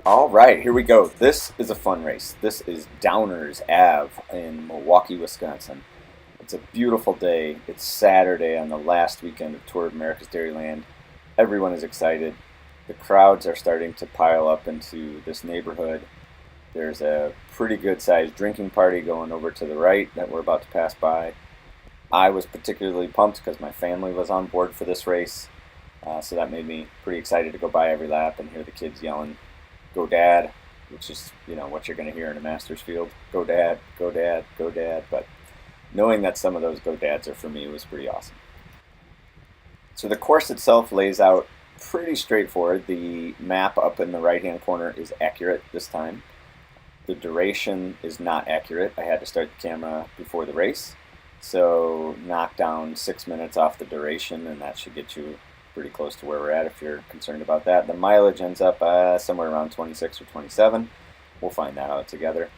All right, here we go. This is a fun race. This is Downers Ave in Milwaukee, Wisconsin. It's a beautiful day. It's Saturday on the last weekend of Tour of Americas Dairyland. Everyone is excited. The crowds are starting to pile up into this neighborhood. There's a pretty good sized drinking party going over to the right that we're about to pass by. I was particularly pumped because my family was on board for this race, so that made me pretty excited to go by every lap and hear the kids yelling "Go Dad," which is what you're going to hear in a Masters field. Go Dad, go Dad, go Dad. But knowing that some of those Go Dads are for me was pretty awesome. So the course itself lays out pretty straightforward. The map up in the right-hand corner is accurate this time. The duration is not accurate. I had to start the camera before the race, so knock down 6 minutes off the duration, and that should get you pretty close to where we're at if you're concerned about that. The mileage ends up somewhere around 26 or 27. We'll find that out together.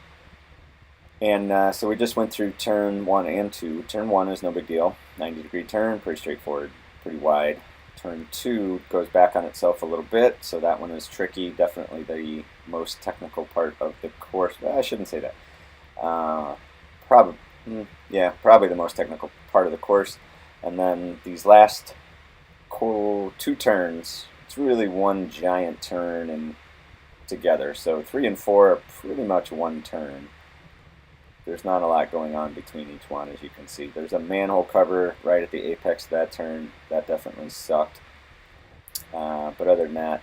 And so we just went through turn 1 and 2. Turn 1 is no big deal. 90-degree turn, pretty straightforward, pretty wide. Turn 2 goes back on itself a little bit, so that one is tricky. Definitely the most technical part of the course. Well, I shouldn't say that. Probably, probably the most technical part of the course. And then these last two turns, it's really one giant turn and together. So 3 and 4 are pretty much one turn. There's not a lot going on between each one, as you can see. There's a manhole cover right at the apex of that turn. That definitely sucked. But other than that,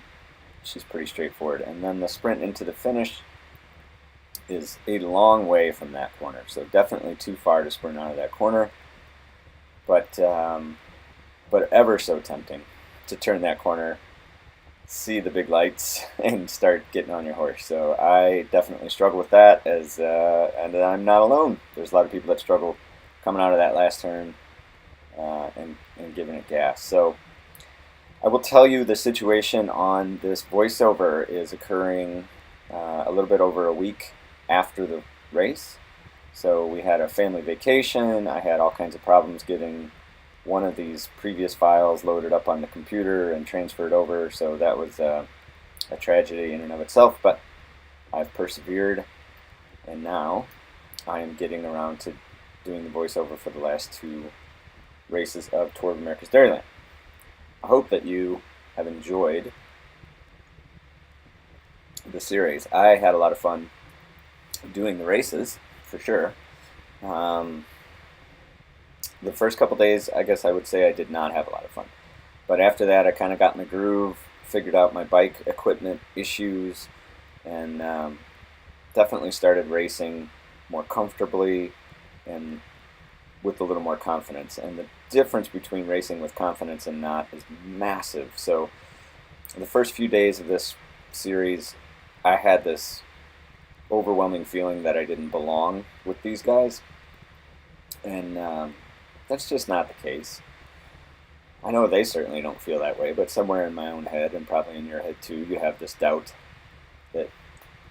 she's pretty straightforward. And then the sprint into the finish is a long way from that corner. So definitely too far to sprint out of that corner. But ever so tempting to turn that corner, see the big lights, and start getting on your horse. So I definitely struggle with that, and I'm not alone. There's a lot of people that struggle coming out of that last turn and giving it gas. So I will tell you the situation on this voiceover is occurring a little bit over a week after the race. So we had a family vacation. I had all kinds of problems getting one of these previous files loaded up on the computer and transferred over, so that was a tragedy in and of itself, but I've persevered, and now I am getting around to doing the voiceover for the last 2 races of Tour of Americas Dairyland. I hope that you have enjoyed the series. I had a lot of fun doing the races, for sure. The first couple days, I guess I would say I did not have a lot of fun. But after that, I kind of got in the groove, figured out my bike equipment issues, and definitely started racing more comfortably and with a little more confidence. And the difference between racing with confidence and not is massive. So the first few days of this series, I had this overwhelming feeling that I didn't belong with these guys. And that's just not the case. I know they certainly don't feel that way, but somewhere in my own head, and probably in your head too, you have this doubt that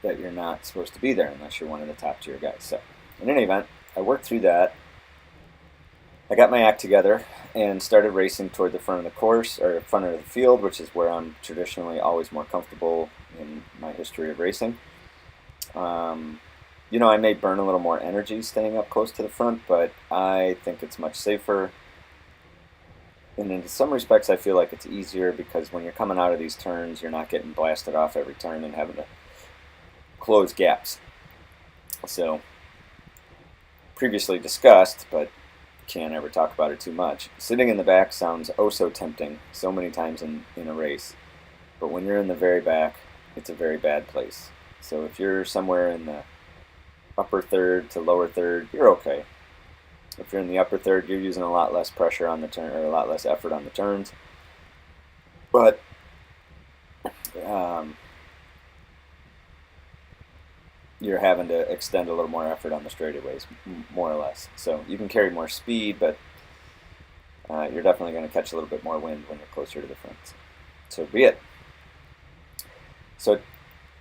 you're not supposed to be there unless you're one of the top tier guys. So, in any event, I worked through that. I got my act together and started racing toward the front of the course, or front of the field, which is where I'm traditionally always more comfortable in my history of racing. I may burn a little more energy staying up close to the front, but I think it's much safer. And in some respects, I feel like it's easier because when you're coming out of these turns, you're not getting blasted off every turn and having to close gaps. So, previously discussed, but can't ever talk about it too much. Sitting in the back sounds oh so tempting so many times in a race. But when you're in the very back, it's a very bad place. So if you're somewhere in the upper third to lower third, you're okay. If you're in the upper third, you're using a lot less pressure on the turn, or a lot less effort on the turns. But you're having to extend a little more effort on the straightaways, more or less. So you can carry more speed, but you're definitely going to catch a little bit more wind when you're closer to the front. So be it. So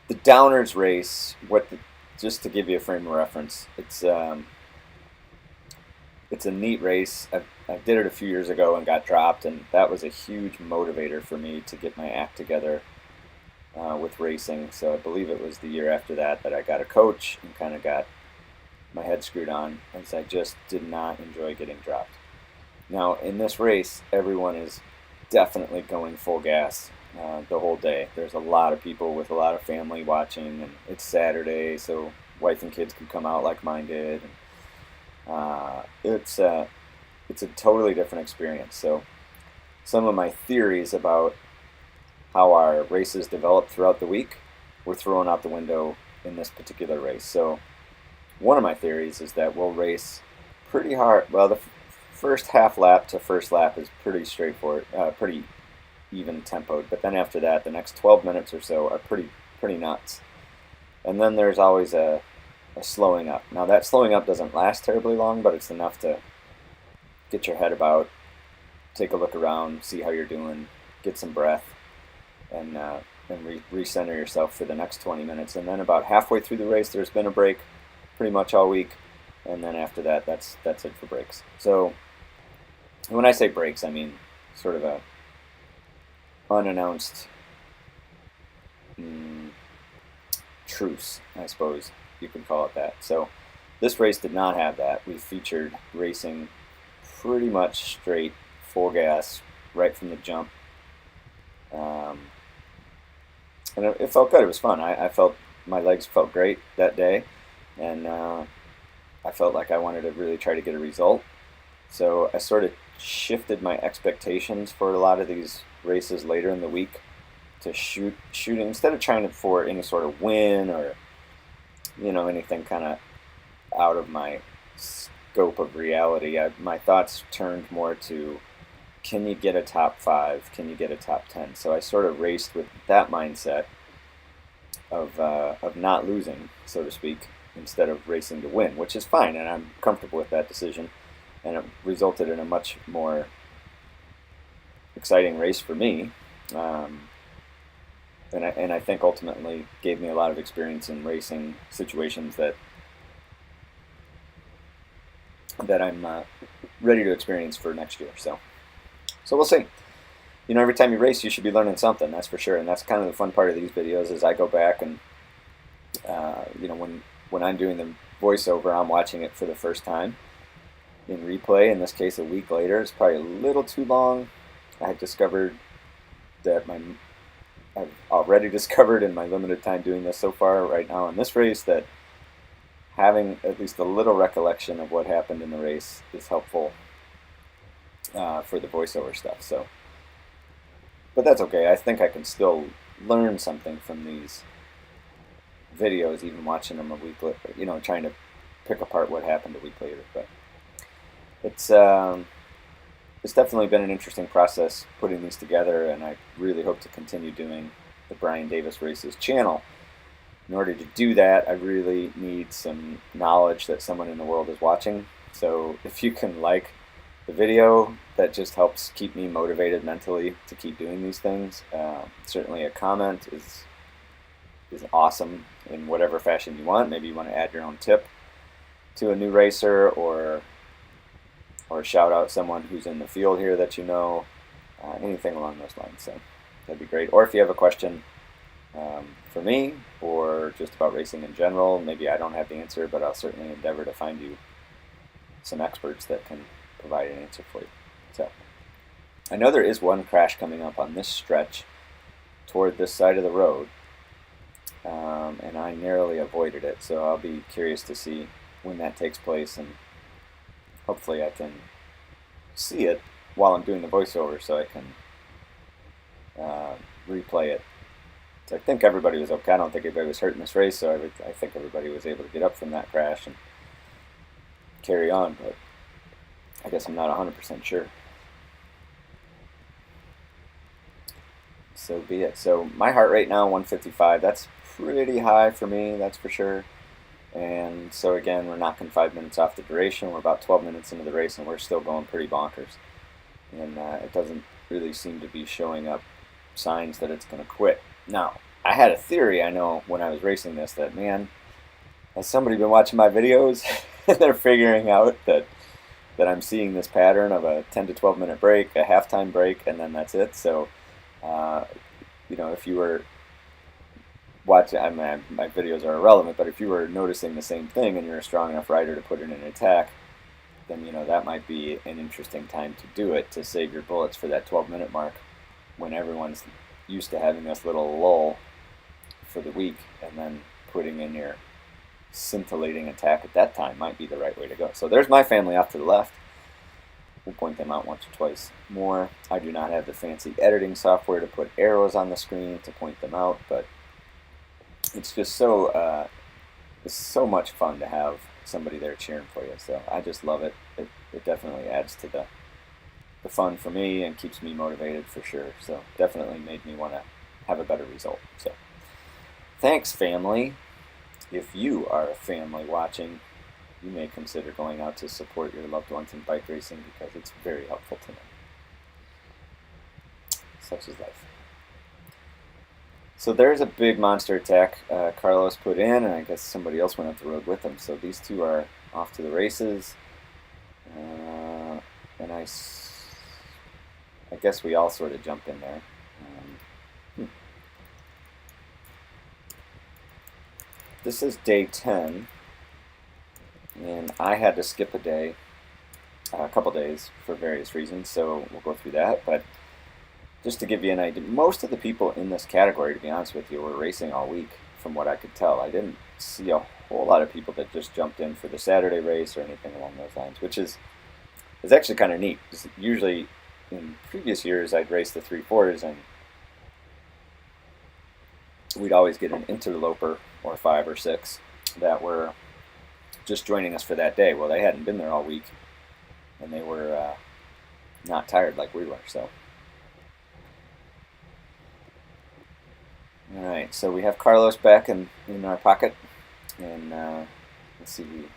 the Downers race, just to give you a frame of reference, it's a neat race. I did it a few years ago and got dropped, and that was a huge motivator for me to get my act together with racing. So I believe it was the year after that I got a coach and kind of got my head screwed on, as I just did not enjoy getting dropped. Now, in this race, everyone is definitely going full gas the whole day. There's a lot of people with a lot of family watching, and it's Saturday, so wife and kids can come out like mine did. And, it's a totally different experience. So some of my theories about how our races develop throughout the week were thrown out the window in this particular race. So one of my theories is that we'll race pretty hard. Well, the first half lap to first lap is pretty straightforward, pretty even tempoed. But then after that, the next 12 minutes or so are pretty nuts. And then there's always a slowing up. Now that slowing up doesn't last terribly long, but it's enough to get your head about, take a look around, see how you're doing, get some breath, and recenter yourself for the next 20 minutes. And then about halfway through the race, there's been a break pretty much all week, and then after that, that's it for breaks. So when I say breaks, I mean sort of a unannounced truce, I suppose you could call it that. So this race did not have that. We featured racing pretty much straight, full gas, right from the jump. And it felt good. It was fun. I felt my legs felt great that day, and I felt like I wanted to really try to get a result. So I sort of shifted my expectations for a lot of these races later in the week to shooting instead of trying for any sort of win or anything kind of out of my scope of reality. My thoughts turned more to, can you get a top 5? Can you get a top 10? So I sort of raced with that mindset of not losing, so to speak, instead of racing to win, which is fine, and I'm comfortable with that decision. And it resulted in a much more exciting race for me, and I think ultimately gave me a lot of experience in racing situations that I'm ready to experience for next year. So we'll see. Every time you race, you should be learning something, that's for sure. And that's kind of the fun part of these videos, is I go back and, when I'm doing the voiceover, I'm watching it for the first time in replay. In this case, a week later. It's probably a little too long. I've discovered that I've already discovered in my limited time doing this so far right now in this race, that having at least a little recollection of what happened in the race is helpful for the voiceover stuff. But that's okay. I think I can still learn something from these videos, even watching them a week later, trying to pick apart what happened a week later. But it's definitely been an interesting process putting these together, and I really hope to continue doing the Brian Davis Races channel. In order to do that, I really need some knowledge that someone in the world is watching. So if you can like the video, that just helps keep me motivated mentally to keep doing these things. Certainly a comment is awesome in whatever fashion you want. Maybe you want to add your own tip to a new racer, or shout out someone who's in the field here that anything along those lines. So that'd be great. Or if you have a question for me, or just about racing in general, maybe I don't have the answer, but I'll certainly endeavor to find you some experts that can provide an answer for you. So I know there is one crash coming up on this stretch toward this side of the road, and I narrowly avoided it, so I'll be curious to see when that takes place, and hopefully I can see it while I'm doing the voiceover, so I can replay it. So I think everybody was okay. I don't think anybody was hurt in this race, so I think everybody was able to get up from that crash and carry on, but I guess I'm not 100% sure. So be it. So my heart rate now, 155. That's pretty high for me, that's for sure. And so again, we're knocking 5 minutes off the duration. We're about 12 minutes into the race, and we're still going pretty bonkers. And it doesn't really seem to be showing up signs that it's going to quit. Now, I had a theory, I know, when I was racing this, that, man, has somebody been watching my videos? And they're figuring out that I'm seeing this pattern of a 10 to 12 minute break, a halftime break, and then that's it. So, if you were watching, my videos are irrelevant, but if you were noticing the same thing and you're a strong enough rider to put in an attack, then that might be an interesting time to do it, to save your bullets for that 12-minute mark when everyone's used to having this little lull for the week, and then putting in your scintillating attack at that time might be the right way to go. So there's my family off to the left. We'll point them out once or twice more. I do not have the fancy editing software to put arrows on the screen to point them out, but it's just so much fun to have somebody there cheering for you. So I just love it. It definitely adds to the fun for me and keeps me motivated for sure. So definitely made me want to have a better result. So thanks, family. If you are a family watching, you may consider going out to support your loved ones in bike racing, because it's very helpful to them. Such is life. So there's a big monster attack Carlos put in, and I guess somebody else went up the road with him. So these two are off to the races. And I guess we all sort of jumped in there. This is day 10, and I had to skip a day, a couple days for various reasons, so we'll go through that. But just to give you an idea, most of the people in this category, to be honest with you, were racing all week from what I could tell. I didn't see a whole lot of people that just jumped in for the Saturday race or anything along those lines, which is actually kind of neat. Usually in previous years I'd race the 3/4s, and we'd always get an interloper or 5 or 6 that were just joining us for that day. Well, they hadn't been there all week, and they were not tired like we were. So, all right. So we have Carlos back in our pocket, and let's see,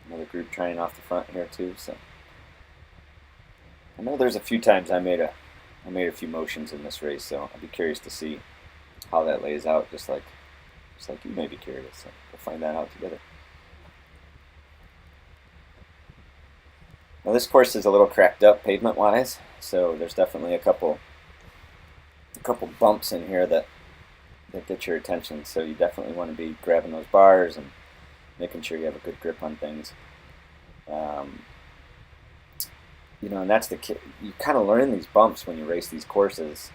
another group trying off the front here too. So I know there's a few times I made a few motions in this race, so I'd be curious to see how that lays out, just like you may be curious. So we'll find that out together. Now this course is a little cracked up pavement-wise, so there's definitely a couple bumps in here that get your attention. So you definitely want to be grabbing those bars and making sure you have a good grip on things. And that's you kind of learn these bumps when you race these courses.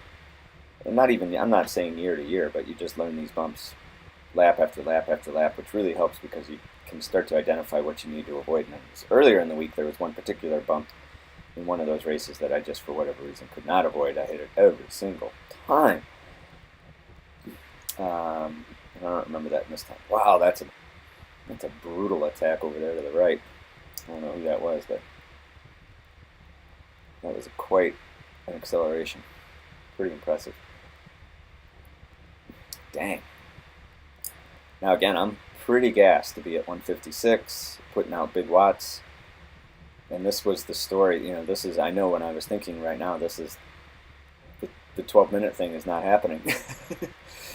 And I'm not saying year to year, but you just learn these bumps lap after lap after lap, which really helps because you can start to identify what you need to avoid. And earlier in the week, there was one particular bump in one of those races that I just, for whatever reason, could not avoid. I hit it every single time. I don't remember that this time. Wow, that's a brutal attack over there to the right. I don't know who that was, but that was quite an acceleration. Pretty impressive. Dang. Now again, I'm pretty gassed to be at 156, putting out big watts. And this was the story. I know when I was thinking right now, this is the 12-minute thing is not happening.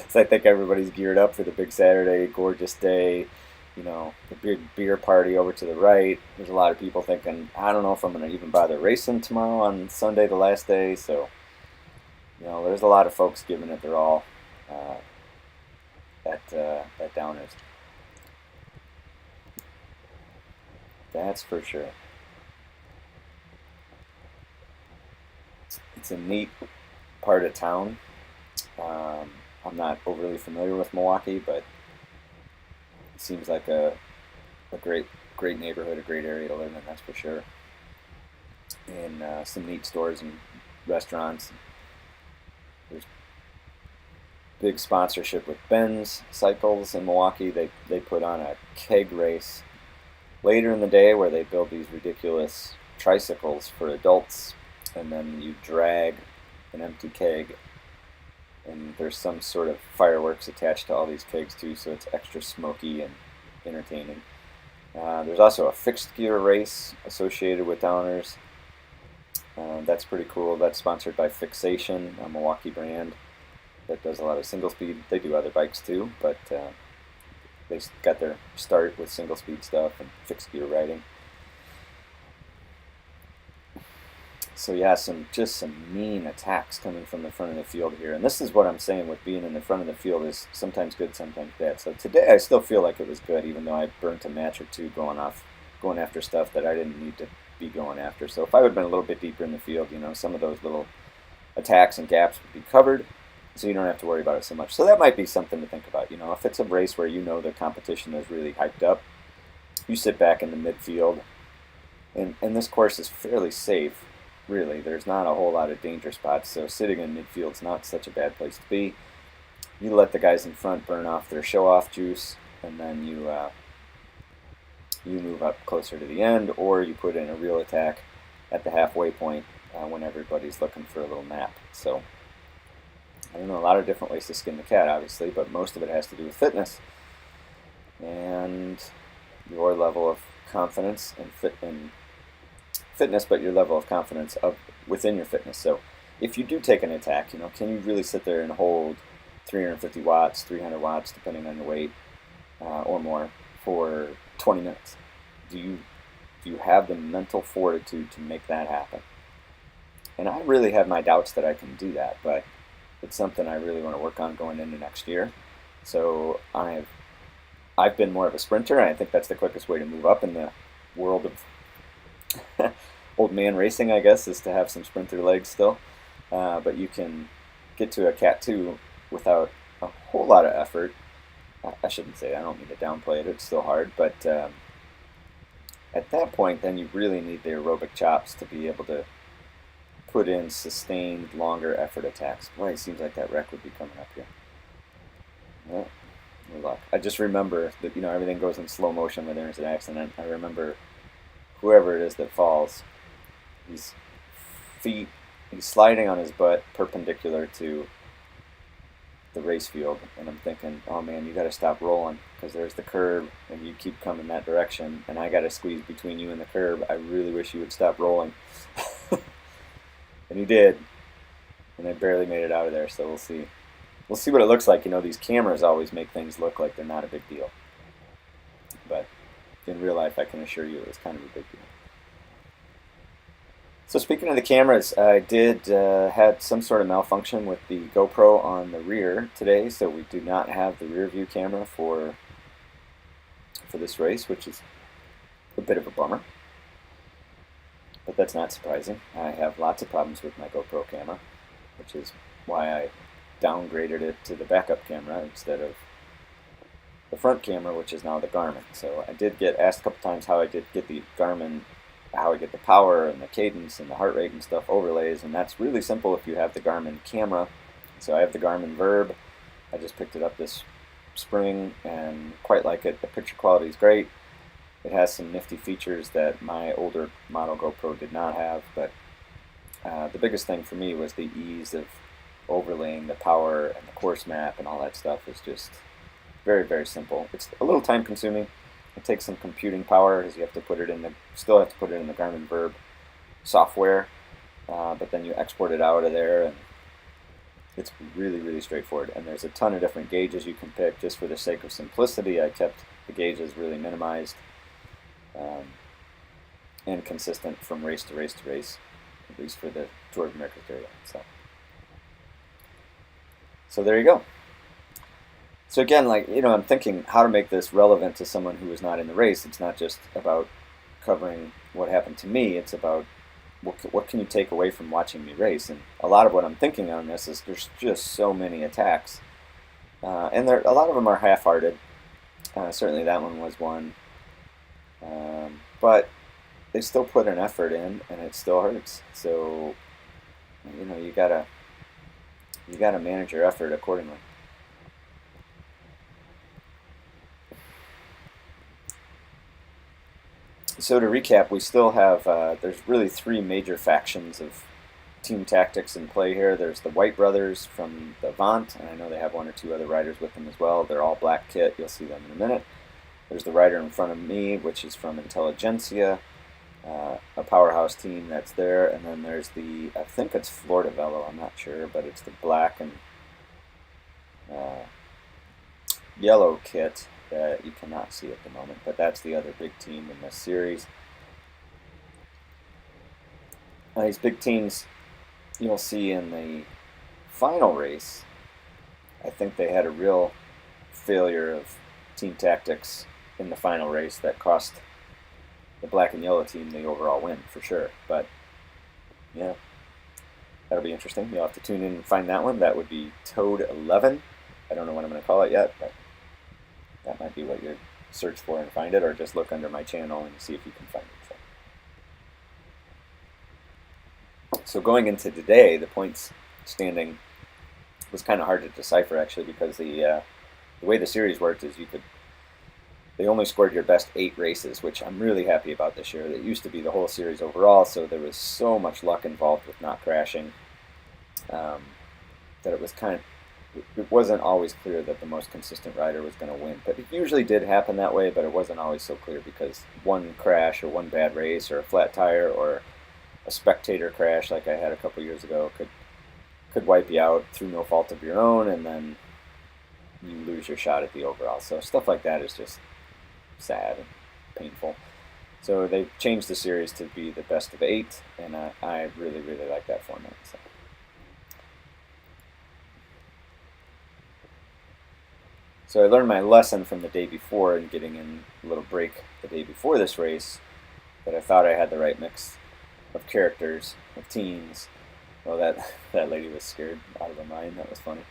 So I think everybody's geared up for the big Saturday, gorgeous day, the big beer party over to the right. There's a lot of people thinking, I don't know if I'm going to even bother racing tomorrow on Sunday, the last day. So, there's a lot of folks giving it their all at Downers. That's for sure. It's a neat part of town. I'm not overly familiar with Milwaukee, but it seems like a great neighborhood, a great area to live in, that's for sure. And some neat stores and restaurants. There's big sponsorship with Benz Cycles in Milwaukee. They put on a keg race later in the day where they build these ridiculous tricycles for adults, and then you drag an empty keg, and there's some sort of fireworks attached to all these kegs too, so it's extra smoky and entertaining. There's also a fixed gear race associated with Downers. That's pretty cool. That's sponsored by Fixation, a Milwaukee brand that does a lot of single speed. They do other bikes too, but they got their start with single speed stuff and fixed gear riding. So yeah, just some mean attacks coming from the front of the field here. And this is what I'm saying with being in the front of the field is sometimes good, sometimes bad. So today I still feel like it was good, even though I burnt a match or two going after stuff that I didn't need to be going after. So if I would have been a little bit deeper in the field, some of those little attacks and gaps would be covered, so you don't have to worry about it so much. So that might be something to think about. If it's a race where the competition is really hyped up, you sit back in the midfield, and this course is fairly safe. Really, there's not a whole lot of danger spots, so sitting in midfield is not such a bad place to be. You let the guys in front burn off their show-off juice, and then you move up closer to the end, or you put in a real attack at the halfway point when everybody's looking for a little nap. So, I don't know, a lot of different ways to skin the cat, obviously, but most of it has to do with fitness and your level of confidence and fitness, but your level of confidence within your fitness. So if you do take an attack, can you really sit there and hold 350 watts, 300 watts, depending on your weight, or more, for 20 minutes? Do you have the mental fortitude to make that happen? And I really have my doubts that I can do that, but it's something I really want to work on going into next year. So I've been more of a sprinter, and I think that's the quickest way to move up in the world of old man racing, I guess, is to have some sprinter legs still. But you can get to a Cat 2 without a whole lot of effort. I shouldn't say that. I don't mean to downplay it. It's still hard. But at that point, then you really need the aerobic chops to be able to put in sustained, longer effort attacks. Boy, it seems like that wreck would be coming up here. Well, no luck. I just remember that, everything goes in slow motion when there's an accident. I remember whoever it is that falls, he's sliding on his butt perpendicular to the race field, and I'm thinking, oh man, you got to stop rolling, because there's the curb and you keep coming that direction, and I got to squeeze between you and the curb. I really wish you would stop rolling. And he did, and I barely made it out of there. So we'll see what it looks like. These cameras always make things look like they're not a big deal, but in real life, I can assure you it was kind of a big deal. So speaking of the cameras, I did had some sort of malfunction with the GoPro on the rear today, so we do not have the rear view camera for this race, which is a bit of a bummer. But that's not surprising. I have lots of problems with my GoPro camera, which is why I downgraded it to the backup camera instead of the front camera, which is now the Garmin. So I did get asked a couple times how I did get the Garmin, how I get the power and the cadence and the heart rate and stuff overlays, and that's really simple if you have the Garmin camera. So I have the Garmin Verb. I just picked it up this spring and quite like it. The picture quality is great. It has some nifty features that my older model GoPro did not have, but the biggest thing for me was the ease of overlaying the power and the course map and all that stuff is just very, very simple. It's a little time consuming. It takes some computing power because you have to still have to put it in the Garmin Verb software, but then you export it out of there, and it's really, really straightforward. And there's a ton of different gauges you can pick. Just for the sake of simplicity, I kept the gauges really minimized and consistent from race to race to race, at least for the Tour of Americas Dairyland. So there you go. So again, I'm thinking how to make this relevant to someone who is not in the race. It's not just about covering what happened to me. It's about what can you take away from watching me race. And a lot of what I'm thinking on this is there's just so many attacks. And a lot of them are half-hearted. Certainly that one was one. But they still put an effort in, and it still hurts. So, you gotta manage your effort accordingly. So to recap, we still have, there's really three major factions of team tactics in play here. There's the White brothers from the Avant, and I know they have one or two other riders with them as well. They're all black kit. You'll see them in a minute. There's the rider in front of me, which is from Intelligentsia, a powerhouse team that's there. And then there's I think it's Florida Velo, I'm not sure, but it's the black and yellow kit that you cannot see at the moment. But that's the other big team in this series. These big teams you'll see in the final race, I think they had a real failure of team tactics in the final race that cost the black and yellow team the overall win for sure. But yeah, that'll be interesting. You'll have to tune in and find that one. That would be Toad 11. I don't know what I'm going to call it yet, but that might be what you search for and find it, or just look under my channel and see if you can find it. So going into today, the points standing was kind of hard to decipher actually, because the way the series worked is they only scored your best 8 races, which I'm really happy about this year. It used to be the whole series overall, so there was so much luck involved with not crashing that it wasn't always clear that the most consistent rider was going to win. But it usually did happen that way, but it wasn't always so clear, because one crash or one bad race or a flat tire or a spectator crash like I had a couple years ago could wipe you out through no fault of your own, and then you lose your shot at the overall. So stuff like that is just sad and painful. So they changed the series to be the best of 8, and I really, really like that format. So I learned my lesson from the day before and getting in a little break the day before this race, that I thought I had the right mix of characters, of teams. Well, that lady was scared out of her mind. That was funny.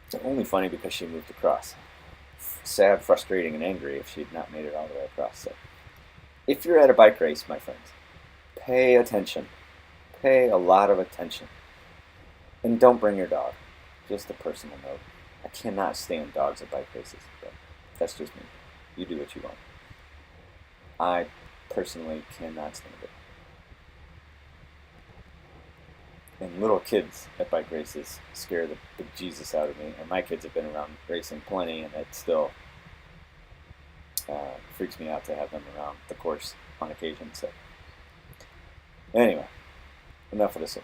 It's only funny because she moved across. Sad, frustrating, and angry if she'd not made it all the way across. So, if you're at a bike race, my friends, pay attention. Pay a lot of attention. And don't bring your dog. Just a personal note. I cannot stand dogs at bike races, but that's just me. You do what you want. I personally cannot stand it. And little kids at bike races scare the bejesus out of me. And my kids have been around racing plenty, and it still freaks me out to have them around the course on occasion. So anyway, enough of this.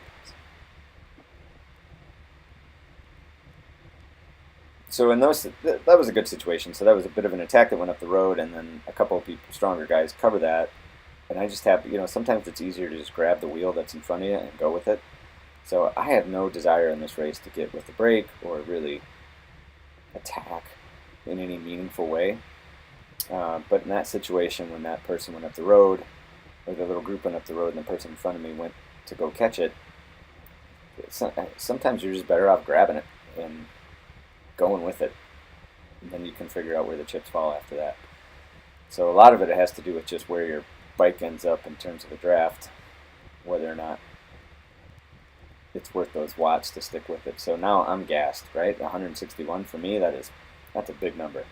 So in those, that was a good situation. So that was a bit of an attack that went up the road, and then a couple of people, stronger guys, cover that. And I just have, sometimes it's easier to just grab the wheel that's in front of you and go with it. So I had no desire in this race to get with the brake or really attack in any meaningful way. But in that situation, when that person went up the road, or the little group went up the road, and the person in front of me went to go catch it, sometimes you're just better off grabbing it and going with it, and then you can figure out where the chips fall after that. So a lot of it has to do with just where your bike ends up in terms of a draft, whether or not it's worth those watts to stick with it. So now I'm gassed, right? 161 for me, that's a big number.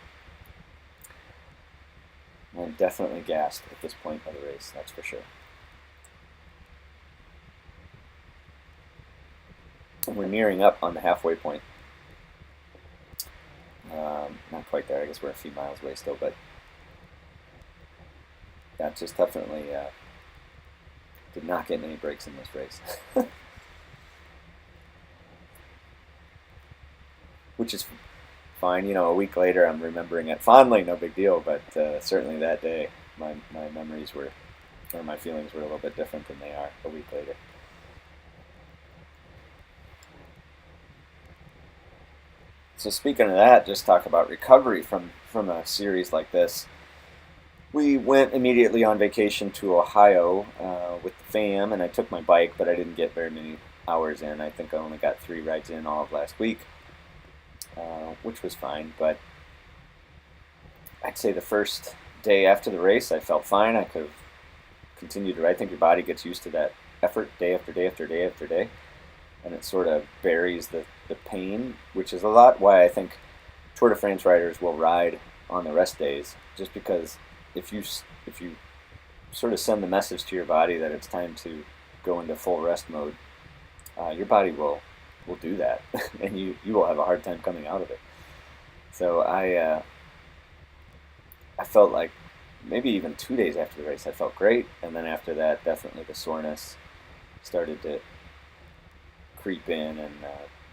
I'm definitely gassed at this point of the race, that's for sure. We're nearing up on the halfway point. Not quite there. I guess we're a few miles away still, but that just definitely did not get any breaks in this race. Which is fine. A week later I'm remembering it fondly, no big deal, but certainly that day my memories were, or my feelings were a little bit different than they are a week later. So speaking of that, just talk about recovery from a series like this. We went immediately on vacation to Ohio with the fam, and I took my bike, but I didn't get very many hours in. I think I only got 3 rides in all of last week, which was fine. But I'd say the first day after the race, I felt fine. I could have continued to ride. I think your body gets used to that effort day after day after day after day, and it sort of buries the pain, which is a lot why I think Tour de France riders will ride on the rest days, just because if you sort of send the message to your body that it's time to go into full rest mode, your body will do that, and you will have a hard time coming out of it. So I felt like maybe even 2 days after the race I felt great, and then after that definitely the soreness started to creep in, and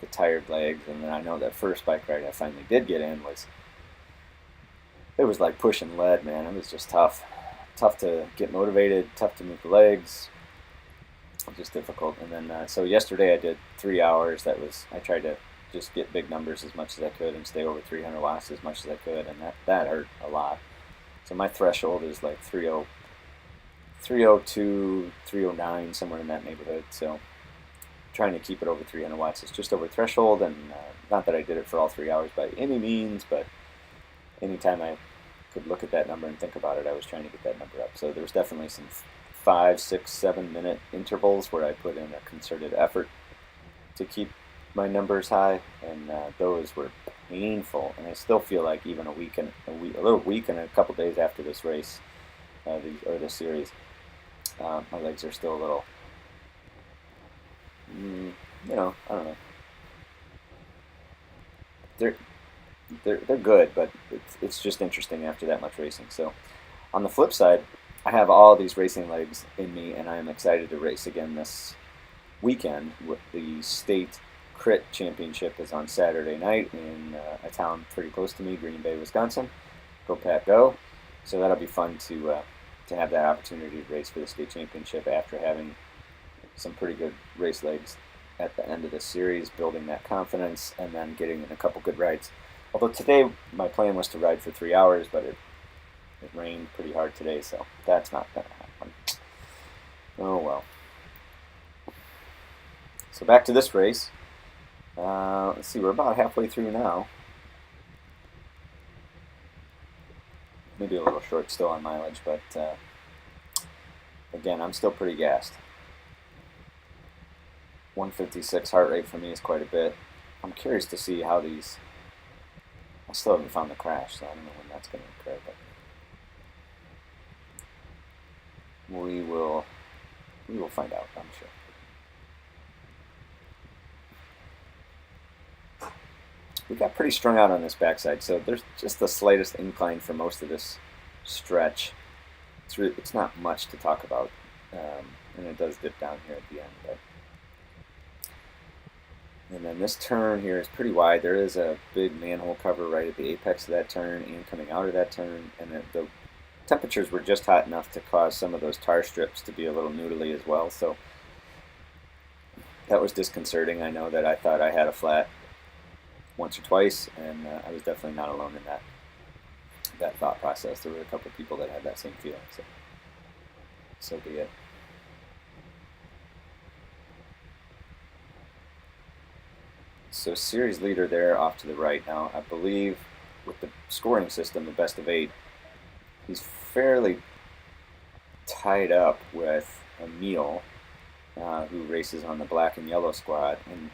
the tired legs. And then I know that first bike ride I finally did get in it was like pushing lead, man. It was just tough. tough to get motivated, tough to move the legs, just difficult. And then so yesterday I did 3 hours. I tried to just get big numbers as much as I could and stay over 300 watts as much as I could, and that hurt a lot. So my threshold is like 302, 309, somewhere in that neighborhood. So trying to keep it over 300 watts is just over threshold, and not that I did it for all 3 hours by any means, but anytime I could look at that number and think about it, I was trying to get that number up. So there was definitely some 5, 6, 7 minute intervals where I put in a concerted effort to keep my numbers high, and those were painful. And I still feel like even a little week and a couple days after this race, this series, my legs are still a little, I don't know. They're good, but it's just interesting after that much racing. So on the flip side, I have all these racing legs in me, and I am excited to race again this weekend. With the state crit championship is on Saturday night in a town pretty close to me, Green Bay, Wisconsin. Go Pat, go! So that'll be fun to have that opportunity to race for the state championship after having some pretty good race legs at the end of the series, building that confidence, and then getting in a couple good rides. Although today my plan was to ride for 3 hours, but it rained pretty hard today, so that's not going to happen. Oh well. So back to this race. Let's see, we're about halfway through now. Maybe a little short still on mileage, but again, I'm still pretty gassed. 156 heart rate for me is quite a bit. I'm curious to see how these... I still haven't found the crash, so I don't know when that's going to occur, but we will find out, I'm sure. We got pretty strung out on this backside, so there's just the slightest incline for most of this stretch. It's not much to talk about, and it does dip down here at the end. And then this turn here is pretty wide. There is a big manhole cover right at the apex of that turn and coming out of that turn, and the temperatures were just hot enough to cause some of those tar strips to be a little noodly as well, so that was disconcerting. I know that I thought I had a flat once or twice, and I was definitely not alone in that thought process. There were a couple of people that had that same feeling, so be it. So series leader there off to the right. Now I believe with the scoring system, the best of 8, he's fairly tied up with Emil, who races on the black and yellow squad, and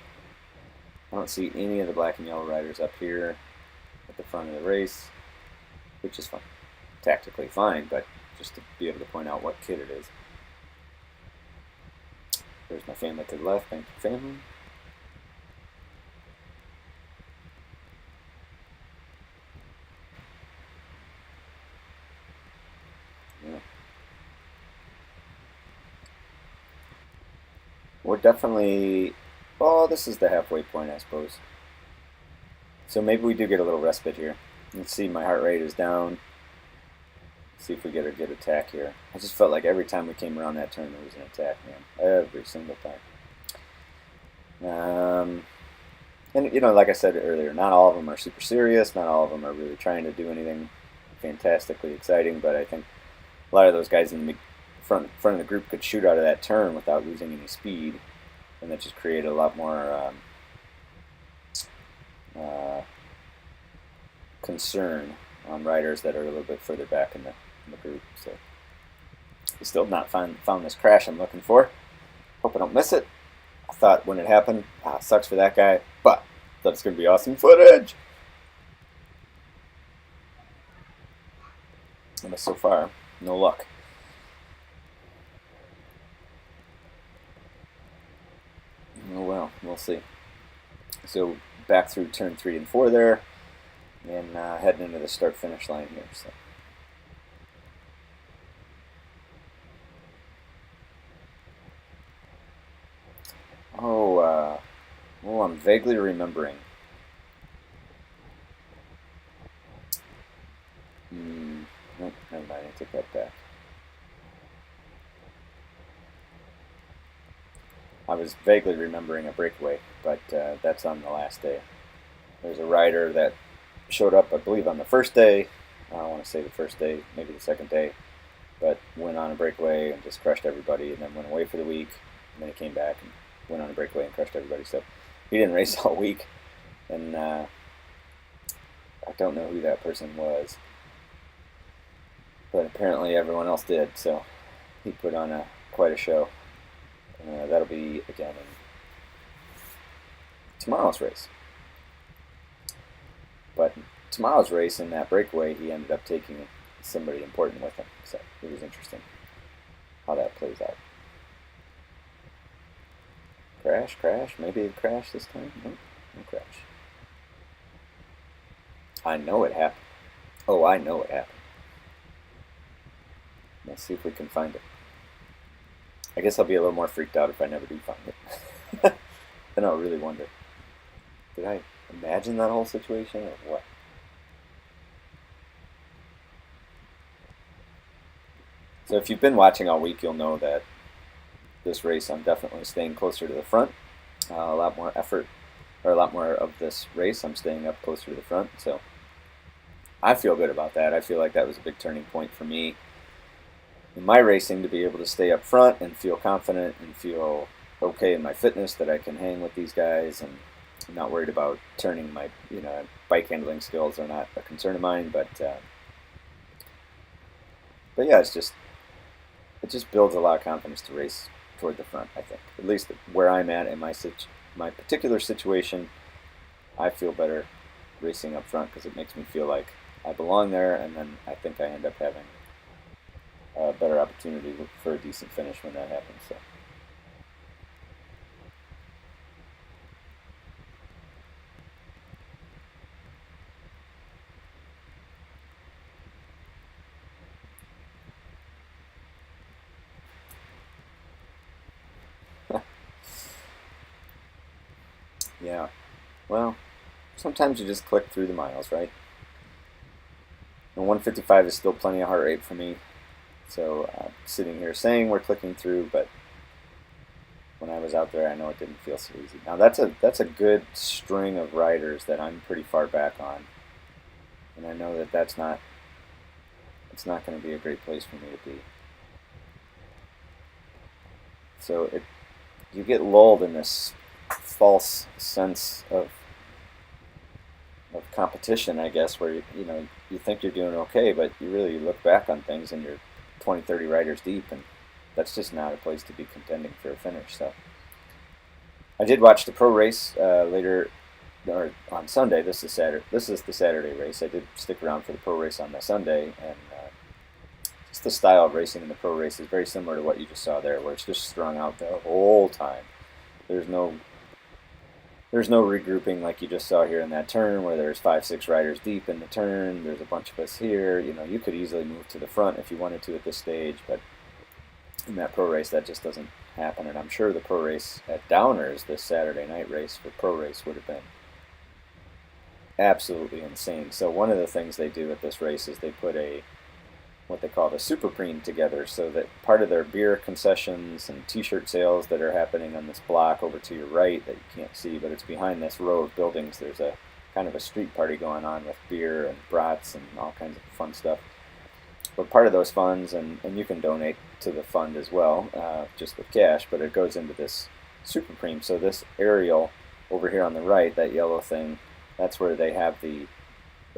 I don't see any of the black and yellow riders up here at the front of the race, which is fine. Tactically fine, but just to be able to point out what kid it is. There's my family to the left. Thank you, family. Yeah. We're definitely... Well, this is the halfway point, I suppose. So maybe we do get a little respite here. Let's see, my heart rate is down. Let's see if we get a good attack here. I just felt like every time we came around that turn, there was an attack, man. Every single time. And, like I said earlier, not all of them are super serious. Not all of them are really trying to do anything fantastically exciting. But I think a lot of those guys in the front of the group could shoot out of that turn without losing any speed. And that just created a lot more concern on riders that are a little bit further back in the group. So I still have not found this crash I'm looking for. Hope I don't miss it. I thought when it happened, sucks for that guy, but that's going to be awesome footage. And so far, no luck. Oh well, we'll see. So back through turn 3 and 4 there, and heading into the start-finish line here. So. Oh, I'm vaguely remembering. Nope, never mind, I take that back. I was vaguely remembering a breakaway, but that's on the last day. There's a rider that showed up, I believe, on the first day. I don't want to say the first day, maybe the second day, but went on a breakaway and just crushed everybody, and then went away for the week, and then he came back and went on a breakaway and crushed everybody. So he didn't race all week, and I don't know who that person was, but apparently everyone else did. So he put on quite a show. That'll be again in tomorrow's race. But tomorrow's race, in that breakaway, he ended up taking somebody important with him. So it was interesting how that plays out. Crash. Maybe a crash this time. No crash. I know it happened. Oh, I know it happened. Let's see if we can find it. I guess I'll be a little more freaked out if I never do find it. Then I'll really wonder, did I imagine that whole situation or what? So if you've been watching all week, you'll know that this race I'm definitely staying closer to the front. A lot more effort, or a lot more of this race I'm staying up closer to the front. So I feel good about that. I feel like that was a big turning point for me in my racing, to be able to stay up front and feel confident and feel okay in my fitness, that I can hang with these guys, and I'm not worried about turning my, bike handling skills are not a concern of mine, but yeah, it just builds a lot of confidence to race toward the front, I think. At least where I'm at in my particular situation, I feel better racing up front because it makes me feel like I belong there, and then I think I end up having a better opportunity for a decent finish when that happens. So. Yeah, well, sometimes you just click through the miles, right? And 155 is still plenty of heart rate for me. So sitting here saying we're clicking through, but when I was out there, I know it didn't feel so easy. Now that's a good string of riders that I'm pretty far back on, and I know that it's not going to be a great place for me to be. So you get lulled in this false sense of competition, I guess, where you think you're doing okay, but you really look back on things and you're 20, 30 riders deep, and that's just not a place to be contending for a finish. So I did watch the pro race later, or on Sunday. This is the Saturday race. I did stick around for the pro race on the Sunday, and just the style of racing in the pro race is very similar to what you just saw there, where it's just strung out the whole time. There's no regrouping like you just saw here in that turn, where there's 5, 6 riders deep in the turn. There's a bunch of us here. You could easily move to the front if you wanted to at this stage, but in that pro race, that just doesn't happen. And I'm sure the pro race at Downers, this Saturday night race for pro race, would have been absolutely insane. So one of the things they do at this race is they put what they call the Supreme together, so that part of their beer concessions and t-shirt sales that are happening on this block over to your right that you can't see, but it's behind this row of buildings. There's a kind of a street party going on with beer and brats and all kinds of fun stuff. But part of those funds, and you can donate to the fund as well, just with cash, but it goes into this Supreme. So this aerial over here on the right, that yellow thing, that's where they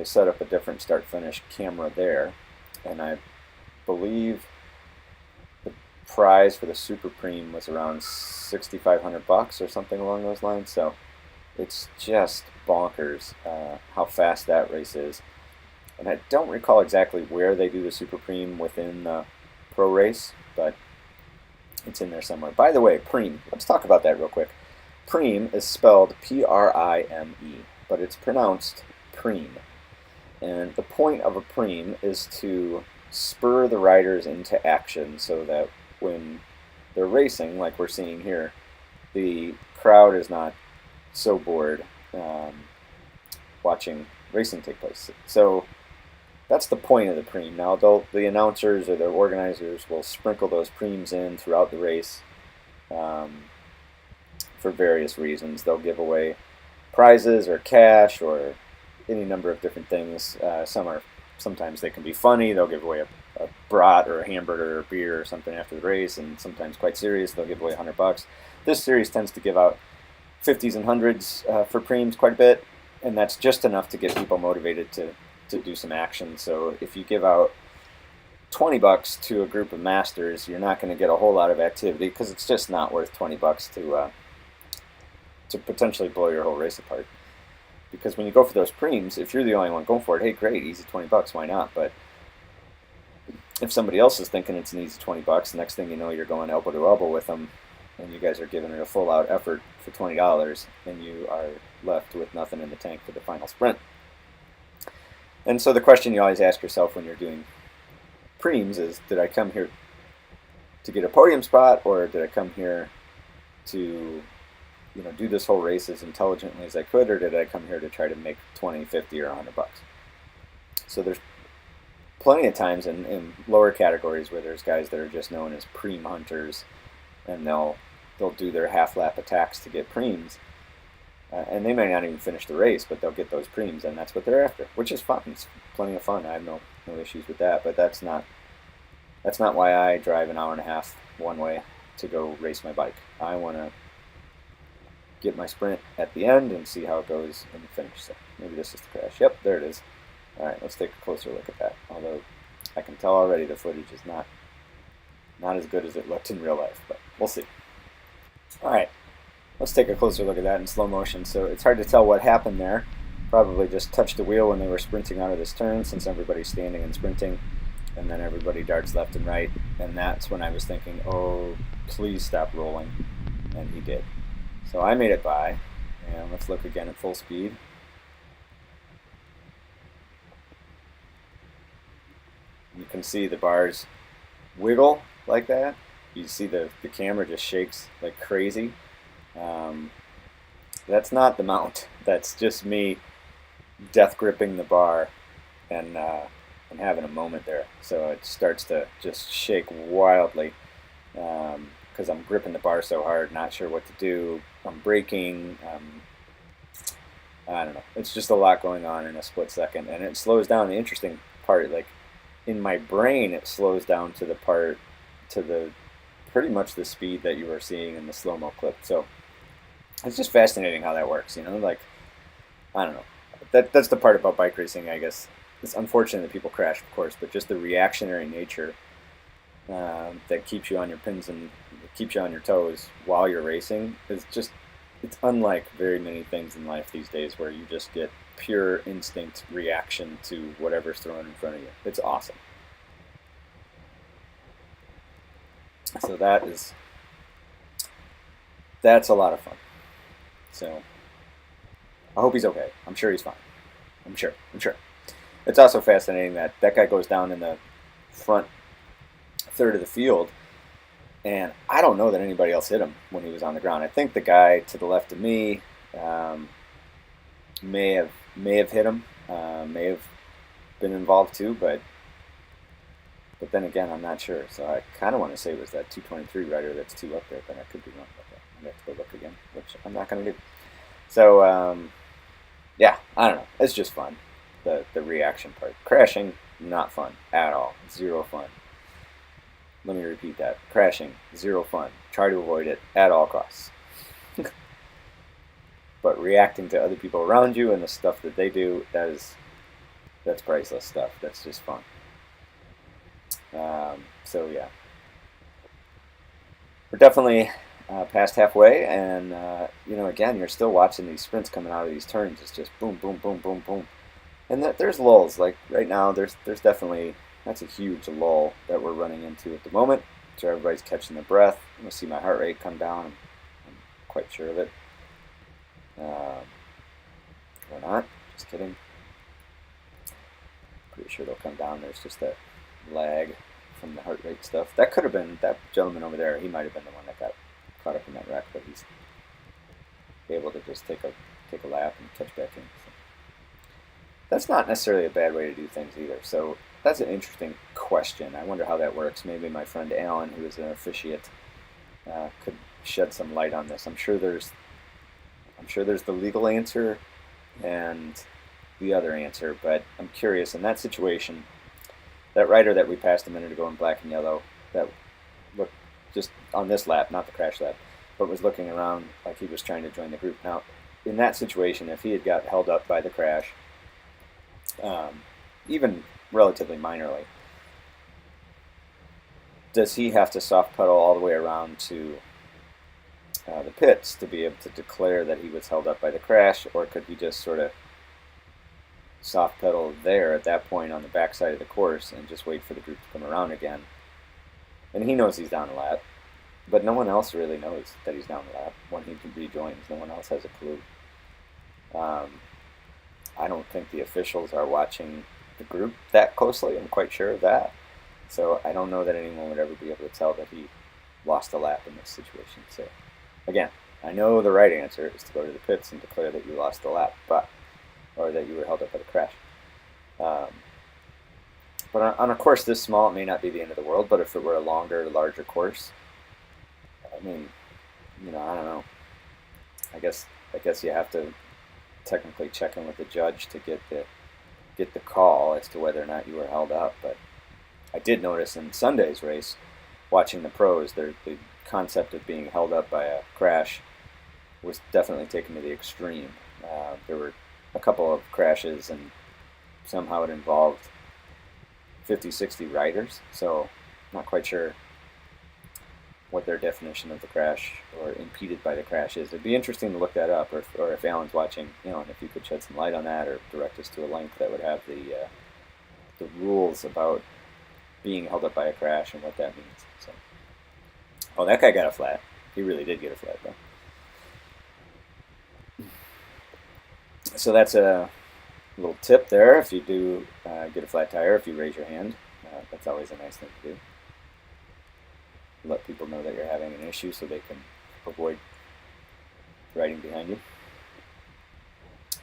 set up a different start-finish camera there. And I believe the prize for the Supreme was around $6,500 or something along those lines. So it's just bonkers how fast that race is. And I don't recall exactly where they do the Supreme within the pro race, but it's in there somewhere. By the way, Prime. Let's talk about that real quick. Prime is spelled P-R-I-M-E, but it's pronounced Prime. And the point of a Prime is to spur the riders into action so that when they're racing, like we're seeing here, the crowd is not so bored watching racing take place. So that's the point of the Prime. Now, the announcers or the organizers will sprinkle those Primes in throughout the race for various reasons. They'll give away prizes or cash or any number of different things. Sometimes they can be funny. They'll give away a brat or a hamburger or beer or something after the race, and sometimes quite serious. They'll give away $100. This series tends to give out 50s and 100s for preems quite a bit, and that's just enough to get people motivated to do some action. So if you give out $20 to a group of masters, you're not going to get a whole lot of activity because it's just not worth $20 to potentially blow your whole race apart. Because when you go for those preems, if you're the only one going for it, hey, great, easy $20, why not? But if somebody else is thinking it's an easy $20, the next thing you know, you're going elbow to elbow with them, and you guys are giving it a full-out effort for $20, and you are left with nothing in the tank for the final sprint. And so the question you always ask yourself when you're doing preems is, did I come here to get a podium spot, or did I come here to do this whole race as intelligently as I could, or did I come here to try to make 20, 50, or $100? So there's plenty of times in lower categories where there's guys that are just known as preem hunters, and they'll do their half-lap attacks to get preems, and they may not even finish the race, but they'll get those preems, and that's what they're after, which is fun. It's plenty of fun. I have no issues with that, but that's not why I drive an hour and a half one way to go race my bike. I want to get my sprint at the end and see how it goes in the finish. So maybe this is the crash. Yep, there it is. All right, let's take a closer look at that. Although I can tell already the footage is not as good as it looked in real life, but we'll see. All right, let's take a closer look at that in slow motion. So it's hard to tell what happened there. Probably just touched the wheel when they were sprinting out of this turn, since everybody's standing and sprinting, and then everybody darts left and right, and that's when I was thinking, oh, please stop rolling, and he did. So I made it by, and let's look again at full speed. You can see the bars wiggle like that. You see the camera just shakes like crazy. That's not the mount. That's just me death gripping the bar and having a moment there. So it starts to just shake wildly because I'm gripping the bar so hard, not sure what to do. I'm braking. I don't know. It's just a lot going on in a split second, and it slows down. The interesting part, like in my brain, it slows down to the pretty much the speed that you were seeing in the slow-mo clip. So it's just fascinating how that works, like, I don't know. That's the part about bike racing, I guess. It's unfortunate that people crash, of course, but just the reactionary nature that keeps you on your pins and keeps you on your toes while you're racing is just, it's unlike very many things in life these days where you just get pure instinct reaction to whatever's thrown in front of you. It's awesome. So that's a lot of fun. So I hope he's okay. I'm sure he's fine. I'm sure. It's also fascinating that guy goes down in the front third of the field, and I don't know that anybody else hit him when he was on the ground. I think the guy to the left of me may have hit him, may have been involved too, but then again, I'm not sure. So I kind of want to say it was that 223 rider that's 2 up there, but I could be wrong about that. I'm going to have to go look again, which I'm not going to do. So, yeah, I don't know. It's just fun, the reaction part. Crashing, not fun at all. 0 fun. Let me repeat that. Crashing, 0 fun. Try to avoid it at all costs. But reacting to other people around you and the stuff that they do, that's priceless stuff. That's just fun. So yeah, we're definitely past halfway, and again, you're still watching these sprints coming out of these turns. It's just boom, boom, boom, boom, boom, and there's lulls. Like right now, there's definitely, that's a huge lull that we're running into at the moment. So everybody's catching their breath. I'm gonna see my heart rate come down. I'm quite sure of it. Or not? Just kidding. Pretty sure they'll come down. There's just that lag from the heart rate stuff. That could have been that gentleman over there. He might have been the one that got caught up in that wreck, but he's able to just take a lap and catch back in. So that's not necessarily a bad way to do things either. So that's an interesting question. I wonder how that works. Maybe my friend Alan, who is an officiate, shed some light on this. I'm sure there's the legal answer and the other answer, but I'm curious. In that situation, that rider that we passed a minute ago in black and yellow, that looked just on this lap, not the crash lap, but was looking around like he was trying to join the group. Now, in that situation, if he had got held up by the crash, even relatively minorly, does he have to soft pedal all the way around to the pits to be able to declare that he was held up by the crash, or could he just sort of soft pedal there at that point on the backside of the course and just wait for the group to come around again? And he knows he's down a lap, but no one else really knows that he's down a lap when he rejoins. No one else has a clue. I don't think the officials are watching the group that closely. I'm quite sure of that. So I don't know that anyone would ever be able to tell that he lost a lap in this situation. So again, I know the right answer is to go to the pits and declare that you lost the lap, or that you were held up by the crash. But on a course this small, it may not be the end of the world. But if it were a longer, larger course, I mean, I don't know. I guess you have to technically check in with the judge to get the call as to whether or not you were held up. But I did notice in Sunday's race, watching the pros, the concept of being held up by a crash was definitely taken to the extreme. There were a couple of crashes, and somehow it involved 50, 60 riders. So not quite sure what their definition of the crash or impeded by the crash is. It'd be interesting to look that up, or if Alan's watching, and if you could shed some light on that, or direct us to a link that would have the rules about being held up by a crash and what that means. So, oh, that guy got a flat. He really did get a flat, though. So that's a little tip there. If you do get a flat tire, if you raise your hand, that's always a nice thing to do. Let people know that you're having an issue so they can avoid riding behind you.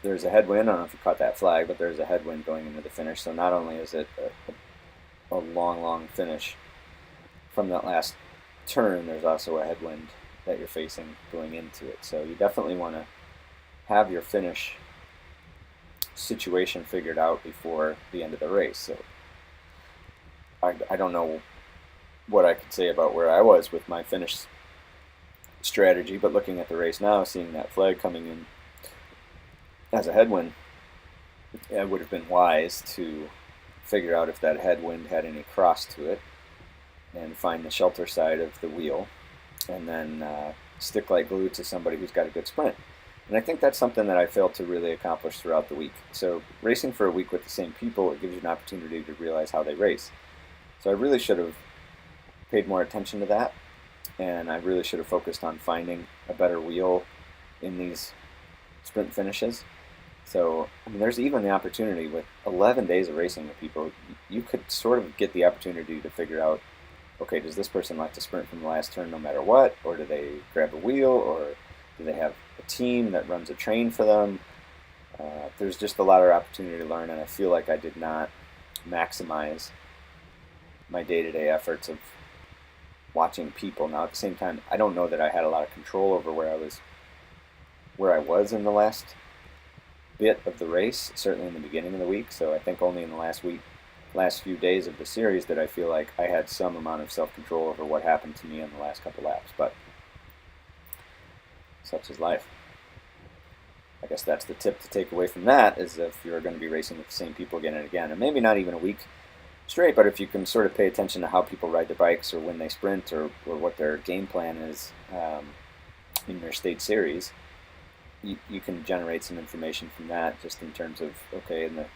There's a headwind. I don't know if you caught that flag, but there's a headwind going into the finish. So not only is it a long, long finish from that last turn, there's also a headwind that you're facing going into it. So you definitely want to have your finish situation figured out before the end of the race. So I don't know what I could say about where I was with my finish strategy, but looking at the race now, seeing that flag coming in as a headwind, it would have been wise to figure out if that headwind had any cross to it and find the shelter side of the wheel, and then stick like glue to somebody who's got a good sprint. And I think that's something that I failed to really accomplish throughout the week. So racing for a week with the same people, it gives you an opportunity to realize how they race. So I really should have paid more attention to that, and I really should have focused on finding a better wheel in these sprint finishes. So there's even the opportunity with 11 days of racing with people, you could sort of get the opportunity to figure out, okay, does this person like to sprint from the last turn no matter what, or do they grab a wheel, or do they have a team that runs a train for them? There's just a lot of opportunity to learn, and I feel like I did not maximize my day-to-day efforts of watching people. Now, at the same time, I don't know that I had a lot of control over where I was in the last bit of the race, certainly in the beginning of the week. So I think only in the last few days of the series that I feel like I had some amount of self-control over what happened to me in the last couple laps. But such is life. I guess that's the tip to take away from that, is if you're going to be racing with the same people again and again, and maybe not even a week straight, but if you can sort of pay attention to how people ride their bikes, or when they sprint, or what their game plan is in your state series, you can generate some information from that, just in terms of, okay, in the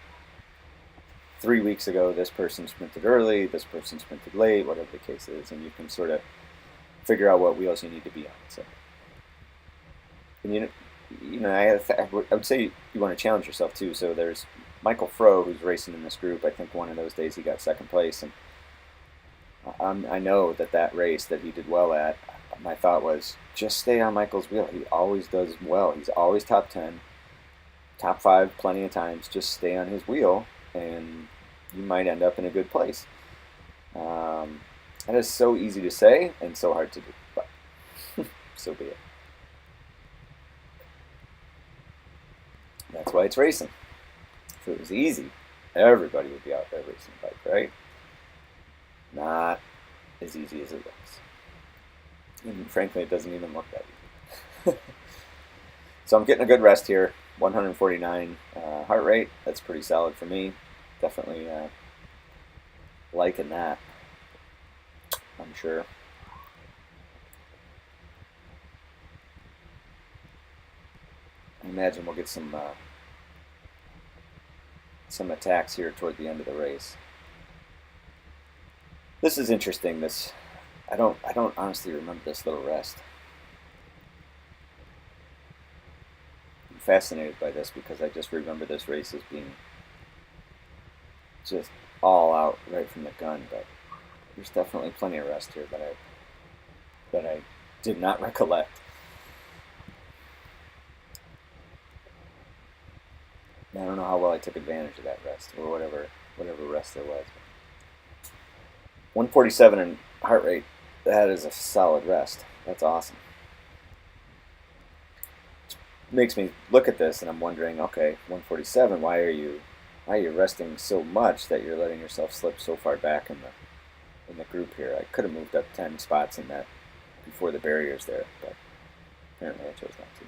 3 weeks ago, this person sprinted early, this person sprinted late, whatever the case is, and you can sort of figure out what wheels you need to be on. So, and I would say you want to challenge yourself too. So there's Michael Froh, who's racing in this group. I think one of those days he got second place, and I know that race that he did well at, my thought was, just stay on Michael's wheel. He always does well. He's always top 10, top 5 plenty of times. Just stay on his wheel, and you might end up in a good place. That is so easy to say and so hard to do. But so be it. That's why it's racing. If it was easy, everybody would be out there racing a bike, right? Not as easy as it looks. And frankly, it doesn't even look that easy. So I'm getting a good rest here. 149 heart rate. That's pretty solid for me. Definitely liking that, I'm sure. I imagine we'll get some attacks here toward the end of the race. This is interesting. I don't honestly remember this little rest. I'm fascinated by this because I just remember this race as being just all out right from the gun, but there's definitely plenty of rest here that I did not recollect. I don't know how well I took advantage of that rest, or whatever rest there was. 147 in heart rate, that is a solid rest. That's awesome. It makes me look at this and I'm wondering, okay, 147, why are you resting so much that you're letting yourself slip so far back in the group here? I could have moved up 10 spots in that before the barriers there, but apparently I chose not to.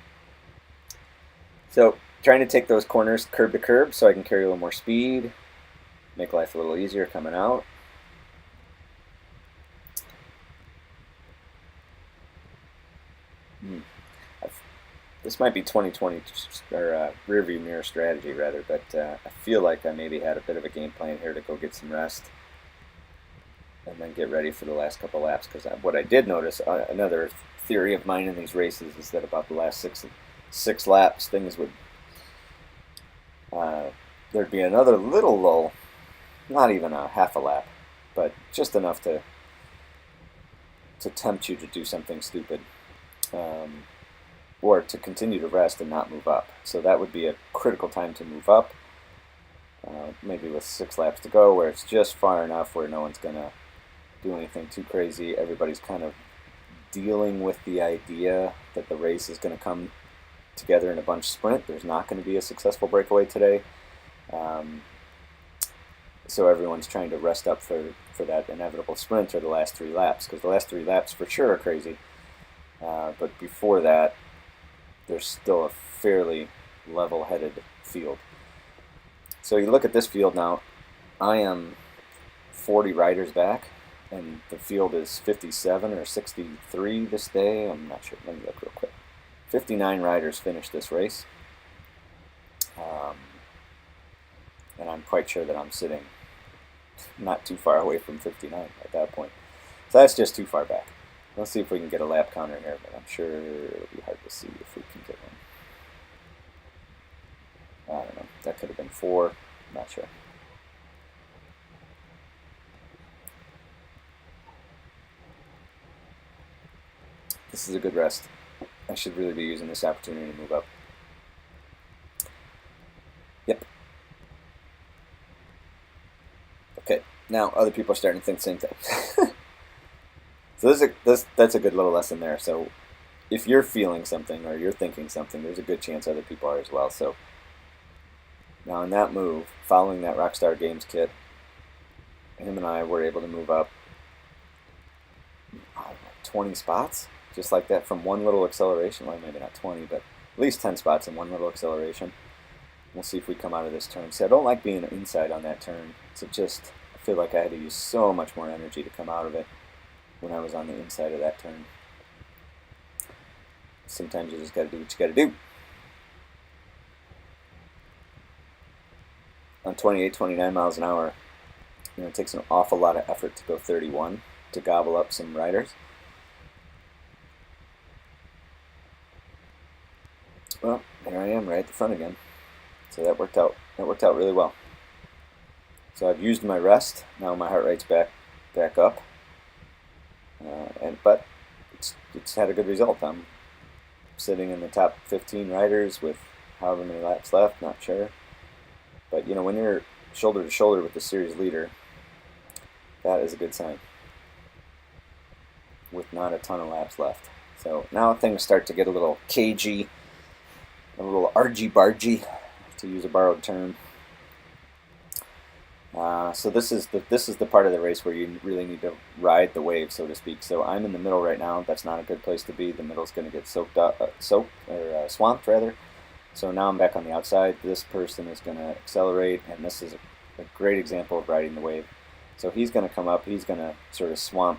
So trying to take those corners curb to curb so I can carry a little more speed, make life a little easier coming out. This might be 2020 or rearview mirror strategy rather, but I feel like I maybe had a bit of a game plan here to go get some rest and then get ready for the last couple laps. Because what I did notice, another theory of mine in these races, is that about the last six laps, things would there'd be another little lull, not even a half a lap, but just enough to tempt you to do something stupid. Or to continue to rest and not move up. So that would be a critical time to move up, maybe with 6 laps to go, where it's just far enough where no one's going to do anything too crazy. Everybody's kind of dealing with the idea that the race is going to come together in a bunch sprint. There's not going to be a successful breakaway today. So everyone's trying to rest up for that inevitable sprint or the last 3 laps, because the last 3 laps for sure are crazy. But before that, there's still a fairly level-headed field. So you look at this field now, I am 40 riders back, and the field is 57 or 63 this day. I'm not sure. Let me look real quick. 59 riders finished this race. And I'm quite sure that I'm sitting not too far away from 59 at that point. So that's just too far back. Let's see if we can get a lap counter here, but I'm sure it'll be hard to see if we can get one. I don't know. That could have been 4. I'm not sure. This is a good rest. I should really be using this opportunity to move up. Yep. Okay. Now other people are starting to think the same thing. So that's a good little lesson there. So if you're feeling something or you're thinking something, there's a good chance other people are as well. So now in that move, following that Rockstar Games kit, him and I were able to move up 20 spots, just like that, from one little acceleration. Well, maybe not 20, but at least 10 spots in one little acceleration. We'll see if we come out of this turn. See, I don't like being inside on that turn. So I feel like I had to use so much more energy to come out of it when I was on the inside of that turn. Sometimes you just got to do what you got to do. On 28, 29 miles an hour, it takes an awful lot of effort to go 31 to gobble up some riders. Well, here I am right at the front again. So that worked out. That worked out really well. So I've used my rest. Now my heart rate's back up. But it's had a good result. I'm sitting in the top 15 riders with however many laps left, not sure. But when you're shoulder to shoulder with the series leader, that is a good sign with not a ton of laps left. So now things start to get a little cagey, a little argy-bargy, to use a borrowed term. So this is the part of the race where you really need to ride the wave, so to speak. So I'm in the middle right now. That's not a good place to be. The middle's going to get swamped rather. So now I'm back on the outside. This person is going to accelerate, and this is a great example of riding the wave. So he's going to come up. He's going to sort of swamp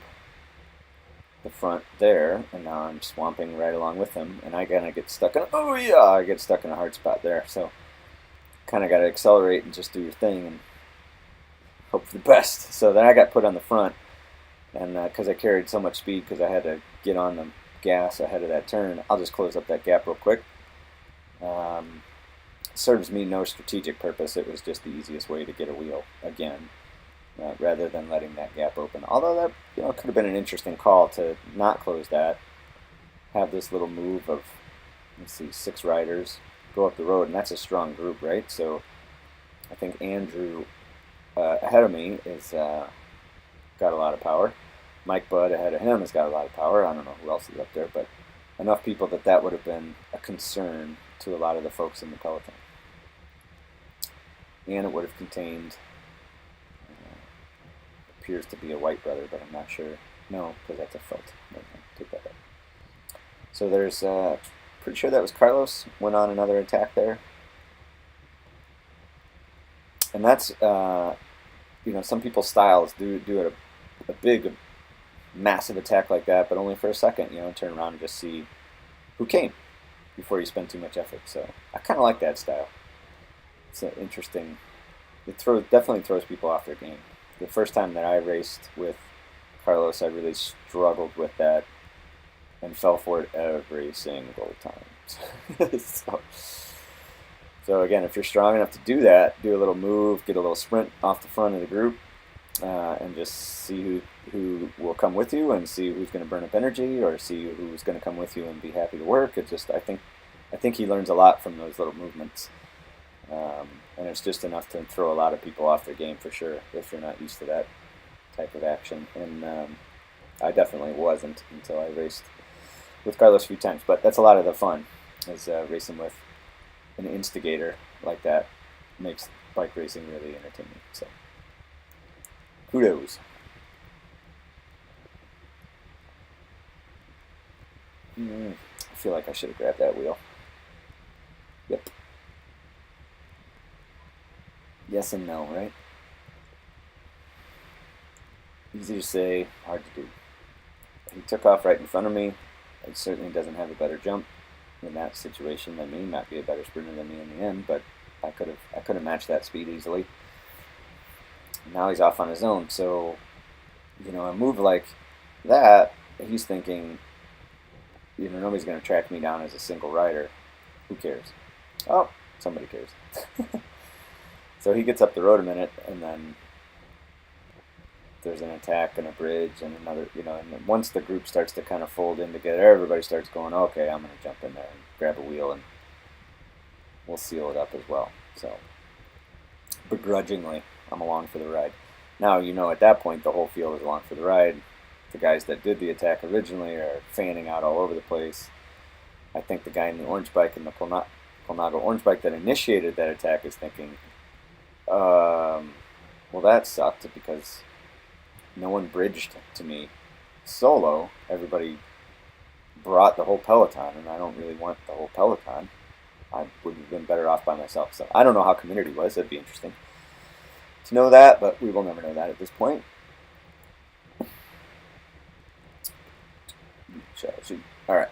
the front there, and now I'm swamping right along with him, and I kind of get stuck in. Oh yeah, I get stuck in a hard spot there. So kind of got to accelerate and just do your thing and hope for the best. So then I got put on the front, and because I carried so much speed, because I had to get on the gas ahead of that turn, I'll just close up that gap real quick. Serves me no strategic purpose. It was just the easiest way to get a wheel again, rather than letting that gap open. Although that could have been an interesting call to not close that, have this little move of, let's see, 6 riders go up the road, and that's a strong group, right? So I think Andrew ahead of me is got a lot of power. Mike Budd ahead of him has got a lot of power. I don't know who else is up there, but enough people that would have been a concern to a lot of the folks in the peloton. And it would have contained, appears to be a white brother, but I'm not sure. No, because that's a felt. No, take that back. So there's, pretty sure that was Carlos, went on another attack there. And that's, some people's styles do a big, massive attack like that, but only for a second, turn around and just see who came before you spend too much effort. So I kind of like that style. It's interesting. It definitely throws people off their game. The first time that I raced with Carlos, I really struggled with that and fell for it every single time. So again, if you're strong enough to do that, do a little move, get a little sprint off the front of the group, and just see who will come with you, and see who's going to burn up energy, or see who's going to come with you and be happy to work. It just I think he learns a lot from those little movements, and it's just enough to throw a lot of people off their game for sure if you're not used to that type of action. And I definitely wasn't until I raced with Carlos a few times. But that's a lot of the fun, is racing with an instigator like that. Makes bike racing really entertaining. So kudos. I feel like I should have grabbed that wheel. Yep. Yes and no, right? Easy to say, hard to do. He took off right in front of me. He certainly doesn't have a better jump in that situation than me. Might be a better sprinter than me in the end, but I could have matched that speed easily. Now he's off on his own. So, a move like that, he's thinking, nobody's going to track me down as a single rider. Who cares? Oh, somebody cares. So he gets up the road a minute, and then there's an attack and a bridge and another, and then once the group starts to kind of fold in together, everybody starts going, okay, I'm going to jump in there and grab a wheel, and we'll seal it up as well. So begrudgingly, I'm along for the ride. Now, at that point, the whole field is along for the ride. The guys that did the attack originally are fanning out all over the place. I think the guy in the orange bike and the Colnago orange bike that initiated that attack is thinking, well, that sucked because no one bridged to me solo. Everybody brought the whole peloton, and I don't really want the whole peloton. I would have been better off by myself. So I don't know how community was. That'd be interesting to know that, but we will never know that at this point. All right,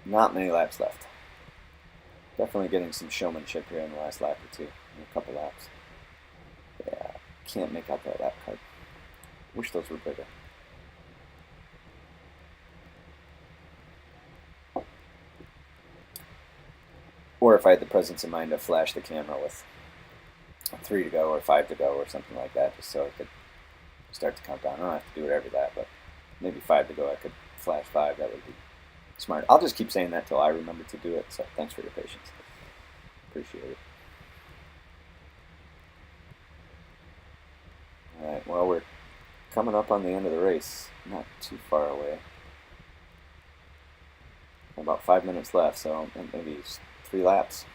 not many laps left. Definitely getting some showmanship here in the last lap or two, in a couple laps. Yeah, can't make out that lap card. Wish those were bigger. Or if I had the presence of mind to flash the camera with 3 to go or 5 to go or something like that, just so I could start to count down. I don't have to do it every lap, but maybe 5 to go I could flash 5. That would be smart. I'll just keep saying that till I remember to do it, so thanks for your patience. Appreciate it. Alright, well, we're coming up on the end of the race. Not too far away. About 5 minutes left, so maybe 3 laps.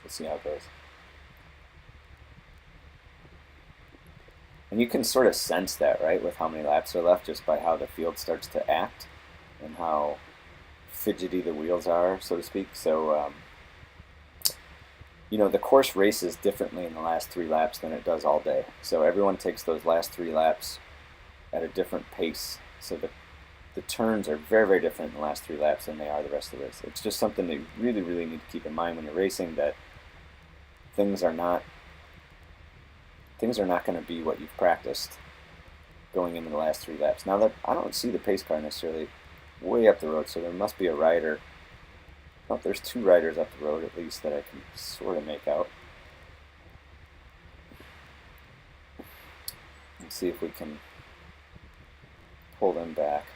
We'll see how it goes. And you can sort of sense that, right, with how many laps are left, just by how the field starts to act and how fidgety the wheels are, so to speak. So, you know, the course races differently in the last 3 laps than it does all day. So everyone takes those last 3 laps at a different pace. So the turns are very, very different in the last 3 laps than they are the rest of the race. It's just something that you really, really need to keep in mind when you're racing, that things are not going to be what you've practiced going into the last 3 laps. Now, that I don't see the pace car necessarily way up the road, so there must be a rider. Oh, there's 2 riders up the road at least that I can sort of make out. Let's see if we can pull them back.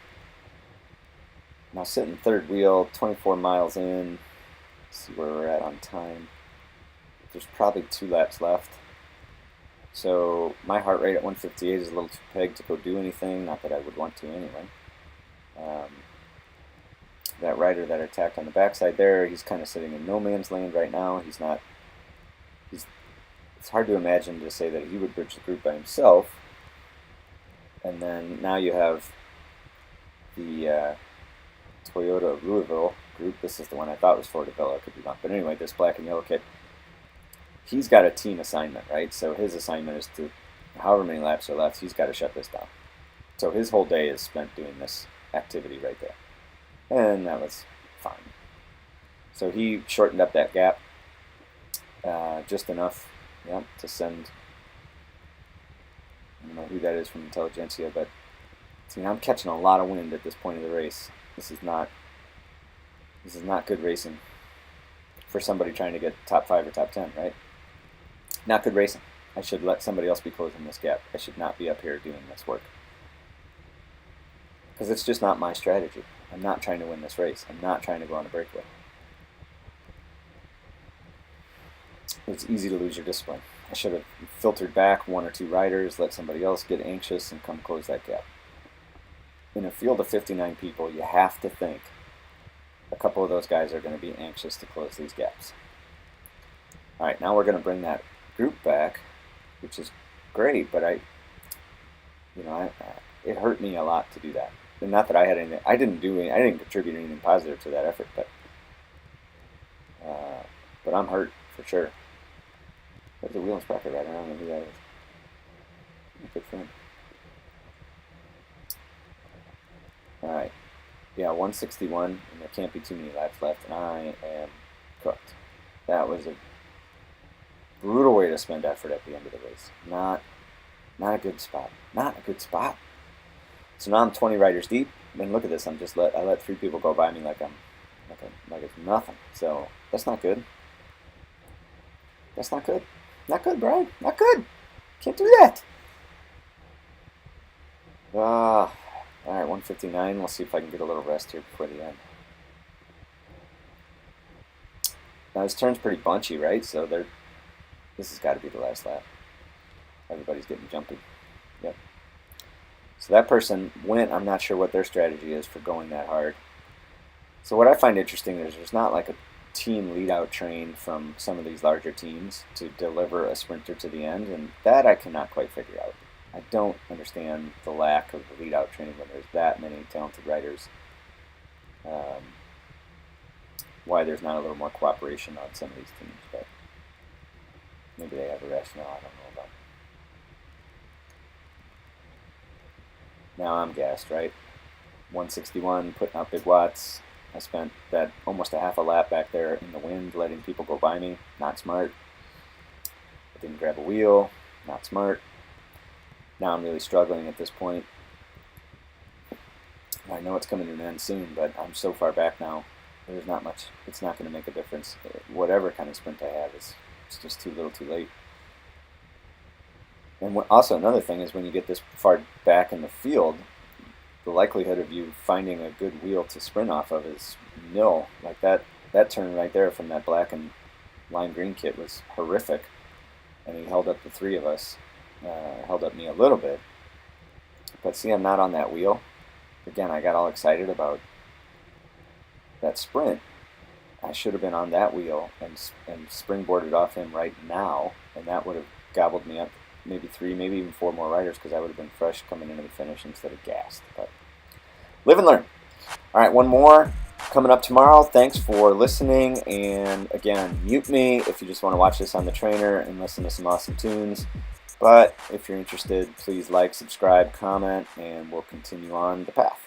Now sitting third wheel, 24 miles in. Let's see where we're at on time. There's probably 2 laps left. So my heart rate at 158 is a little too pegged to go do anything. Not that I would want to anyway. That rider that attacked on the backside there, he's kind of sitting in no man's land right now. It's hard to imagine to say that he would bridge the group by himself. And then now you have the Toyota of Louisville group. This is the one I thought was Ford Avila, could be wrong. But anyway, this black and yellow kit, he's got a team assignment, right? So his assignment is to, however many laps are left, he's got to shut this down. So his whole day is spent doing this activity right there. And that was fine. So he shortened up that gap just enough, yeah, to send, I don't know who that is from Intelligentsia, but see, I'm catching a lot of wind at this point of the race. This is not good racing for somebody trying to get top 5 or top 10, right? Not good racing. I should let somebody else be closing this gap. I should not be up here doing this work. Because it's just not my strategy. I'm not trying to win this race. I'm not trying to go on a breakaway. It's easy to lose your discipline. I should have filtered back 1 or 2 riders, let somebody else get anxious and come close that gap. In a field of 59 people, you have to think a couple of those guys are going to be anxious to close these gaps. All right, now we're going to bring that group back, which is great, but it hurt me a lot to do that. And not that I had anything, I didn't contribute anything positive to that effort, but I'm hurt for sure. There's a wheel and sprocket rider. I don't know who that is. Good for him. All right, yeah, 161, and there can't be too many laps left, and I am cooked. That was a brutal way to spend effort at the end of the race. Not a good spot. Not a good spot. So now I'm 20 riders deep, and look at this. I let 3 people go by me like it's nothing. So that's not good. That's not good. Not good, Brian. Not good. Can't do that. All right, 159. We'll see if I can get a little rest here before the end. Now this turn's pretty bunchy, right? So this has got to be the last lap. Everybody's getting jumpy. Yep. So that person went. I'm not sure what their strategy is for going that hard. So what I find interesting is there's not like a team lead-out train from some of these larger teams to deliver a sprinter to the end, and that I cannot quite figure out. I don't understand the lack of the lead-out training when there's that many talented riders. Why there's not a little more cooperation on some of these teams, but maybe they have a rationale I don't know about. Now I'm gassed, right? 161, putting out big watts. I spent that almost a half a lap back there in the wind, letting people go by me. Not smart. I didn't grab a wheel. Not smart. Now I'm really struggling at this point. I know it's coming to an end soon, but I'm so far back now. There's not much. It's not going to make a difference. Whatever kind of sprint I have, it's just too little too late. And also another thing is when you get this far back in the field, the likelihood of you finding a good wheel to sprint off of is nil. Like that turn right there from that black and lime green kit was horrific, and he held up the 3 of us. Held up me a little bit, but see, I'm not on that wheel. Again, I got all excited about that sprint, I should have been on that wheel and springboarded off him right now, and that would have gobbled me up maybe 3, maybe even 4 more riders, because I would have been fresh coming into the finish instead of gassed. But live and learn. All right, one more coming up tomorrow. Thanks for listening, and again, mute me if you just want to watch this on the trainer and listen to some awesome tunes. But if you're interested, please like, subscribe, comment, and we'll continue on the path.